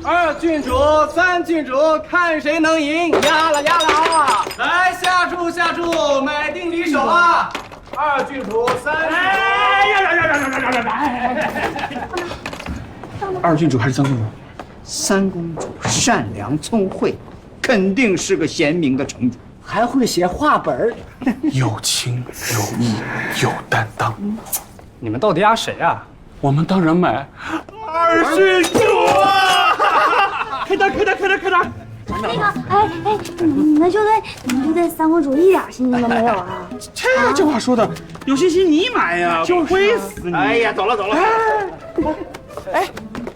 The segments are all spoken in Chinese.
2郡主、3郡主，看谁能赢！压了啊！来，下注，买定离手啊！2郡主、3郡主。2郡主还是3公主？3公主善良聪慧，肯定是个贤明的城主，还会写话本，有情有义有担当。你们到底压谁啊？我们当然买2郡主啊！开单！那个，你们就对3公主一点信心都没有啊？这话说的，有信心你买呀，亏死你！哎呀，走了。哎，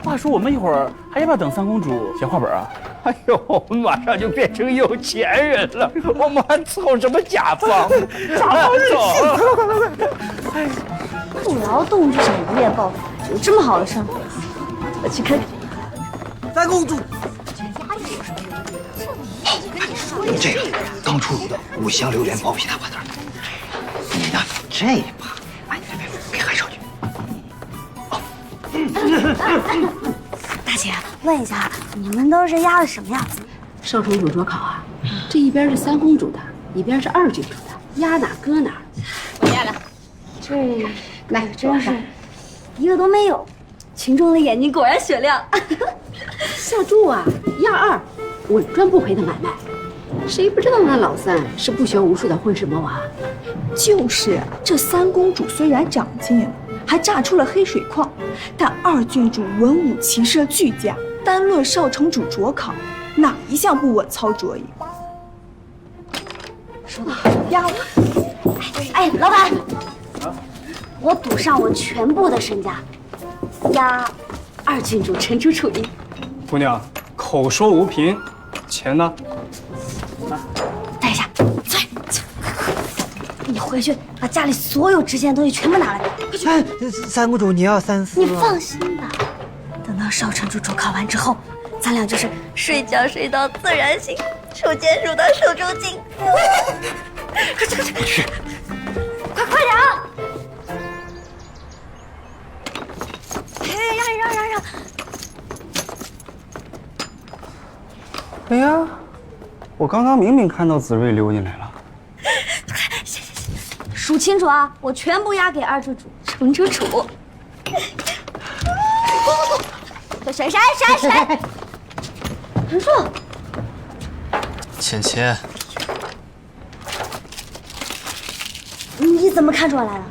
话说我们一会儿还要不要等3公主写话本啊？哎呦，我们马上就变成有钱人了，我们还凑什么甲方？走！不劳动就想一夜暴富，有这么好的事吗？我去看看。 3公主，用这个刚出炉的5香榴莲剥皮大瓜子，你呢这一把，哎，给韩少去。大姐，问一下，你们都是压的什么样子？少城主卓考啊，这一边是3公主的，一边是2郡主的，压哪搁哪。我压了。这来真是一个都没有，群众的眼睛果然雪亮。下注啊，压2，稳赚不赔的买卖。谁不知道那老3是不学无术的混世魔王？就是这3公主虽然长进了，还榨出了黑水矿，但2郡主文武骑射俱佳，单论少城主卓考，哪一项不稳操卓也？说得好，压了。哎，老板，我赌上我全部的身家，压2郡主沉出楚林。姑娘，口说无凭，钱呢？等一下，你回去把家里所有值钱的东西全部拿来，快去！哎，3公主，你要3思。你放心吧，等到少城主卓考完之后，咱俩就是睡觉睡到自然醒，手牵手到手中紧。快去！快点啊！让！哎呀，我刚刚明明看到子睿溜进来了。数清楚啊！我全部押给2郡主程楚楚。谁？陈硕，芊，你怎么看出我来了？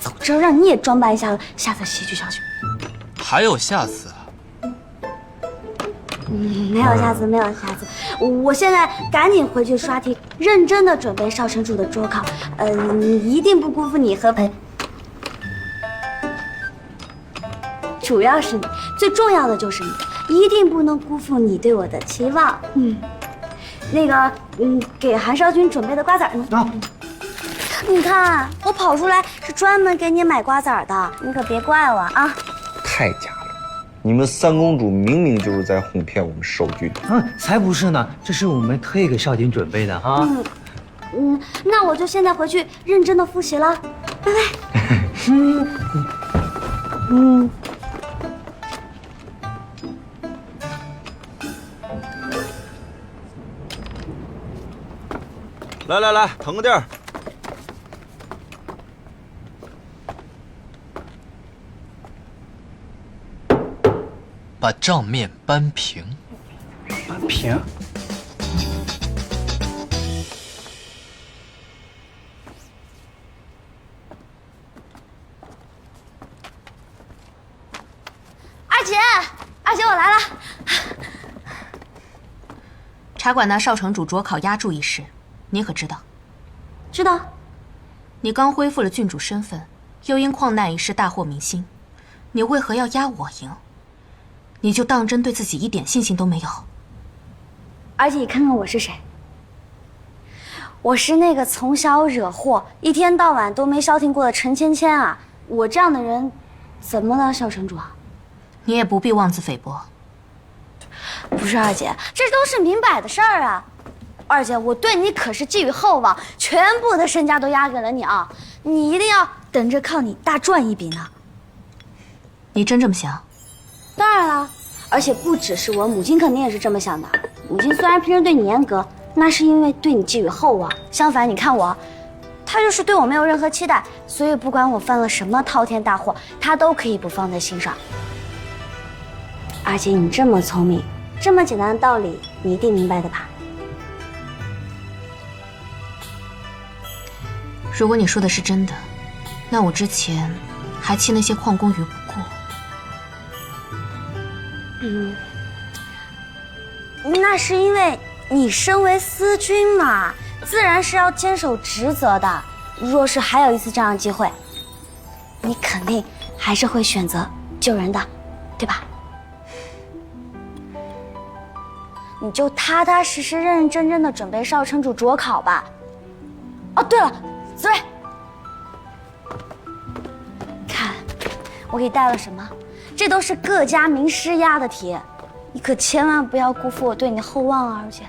早知道让你也装扮一下了，下次戏剧上去。还有下次啊？没有下次。我现在赶紧回去刷题，认真的准备少城主的卓考。一定不辜负你和主要是你，最重要的就是你，一定不能辜负你对我的期望。那个，给韩少君准备的瓜子呢？啊，你看，我跑出来是专门给你买瓜子的，你可别怪我啊！太假了！你们3公主明明就是在哄骗我们少君。才不是呢，这是我们特意给少君准备的哈。那我就现在回去认真的复习了，拜拜。来，腾个地儿。把账面扳平。扳平？二姐，我来了。茶馆那少城主卓考押注一事，你可知道？知道。你刚恢复了郡主身份，又因矿难一事大获民心，你为何要压我赢？你就当真对自己一点信心都没有？而且你看看我是谁？我是那个从小惹祸，一天到晚都没消停过的陈芊芊啊！我这样的人，怎么当少城主啊？你也不必妄自菲薄。不是二姐，这都是明摆的事儿啊！二姐，我对你可是寄予厚望，全部的身家都押给了你啊！你一定要等着靠你大赚一笔呢。你真这么想？当然了，而且不只是我，母亲肯定也是这么想的。母亲虽然平时对你严格，那是因为对你寄予厚望。相反，你看我，她就是对我没有任何期待，所以不管我犯了什么滔天大祸，她都可以不放在心上。而且你这么聪明，这么简单的道理，你一定明白的吧？如果你说的是真的，那我之前还弃那些矿工于不顾。那是因为你身为司军嘛，自然是要坚守职责的。若是还有一次这样的机会，你肯定还是会选择救人的，对吧？你就踏踏实实、认认真真的准备少城主卓考吧。哦，对了，紫睿，看我给你带了什么？这都是各家名师押的题，你可千万不要辜负我对你的厚望啊，而且。